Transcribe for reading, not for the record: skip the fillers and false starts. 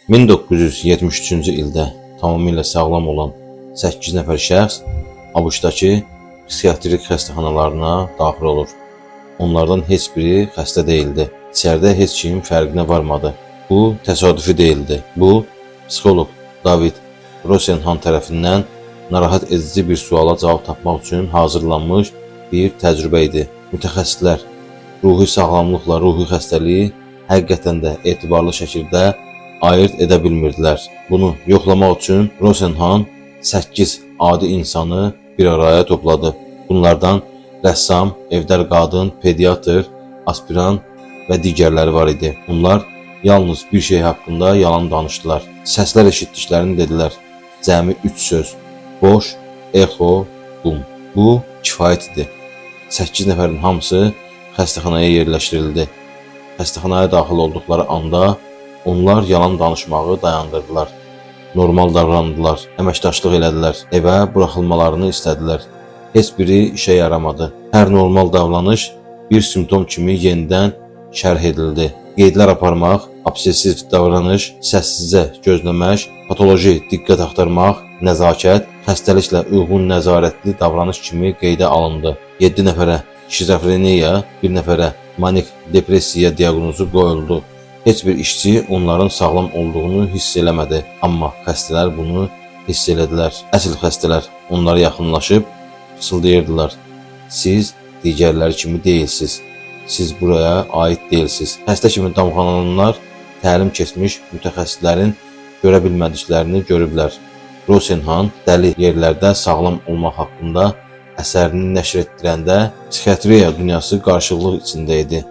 1973-cü ildə tamamilə sağlam olan 8 nəfər şəxs ABŞ-dakı psixiatrik xəstəxanalarına daxil olur. Onlardan heç biri xəstə deyildi. İçəridə heç kim fərqinə varmadı. Bu təsadüfi deyildi. Bu, psixoloq David Rosenhan tərəfindən narahat edici bir suala cavab tapmaq üçün hazırlanmış bir təcrübə idi. Mütəxəssislər ruhi sağlamlıqla ruhi xəstəliyi həqiqətən də etibarlı şəkildə ayırt edə bilmirdilər. Bunu yoxlamaq üçün Rosenhan 8 adi insanı bir araya topladı. Bunlardan rəssam, evdar qadın, pediatr, aspirant və digərləri var idi. Bunlar yalnız bir şey haqqında yalan danışdılar. Səslər eşitdiklərini dedilər. Cəmi 3 söz: boş, exo, bum. Bu kifayət idi. 8 nəfərin hamısı xəstəxanaya yerləşdirildi. Xəstəxanaya daxil olduqları anda onlar yalan danışmağı dayandırdılar. Normal davrandılar, əməkdaşlıq elədilər, evə buraxılmalarını istədilər. Heç biri işə yaramadı. Hər normal davranış bir simptom kimi yenidən şərh edildi. Qeydlər aparmaq, obsessiv davranış, səssizcə gözləmək, patoloji diqqət axtarmaq, nəzakət, xəstəliklə uyğun nəzarətli davranış kimi qeydə alındı. 7 nəfərə şizofreniya, 1 nəfərə manik depressiya diaqnozu qoyuldu. Heç bir işçi onların sağlam olduğunu hiss eləmədi, amma xəstələr bunu hiss elədilər. Əsl xəstələr onlara yaxınlaşıb fısıldayırdılar: siz digərləri kimi deyilsiniz, siz buraya aid deyilsiniz. Xəstə kimi damğalananlar təlim keçmiş mütəxəssislərin görə bilmədiklərini görüblər. Rosenhan dəli yerlərdə sağlam olmaq haqqında əsərini nəşr etdirəndə psixiatriya dünyası qarşılıq içində idi.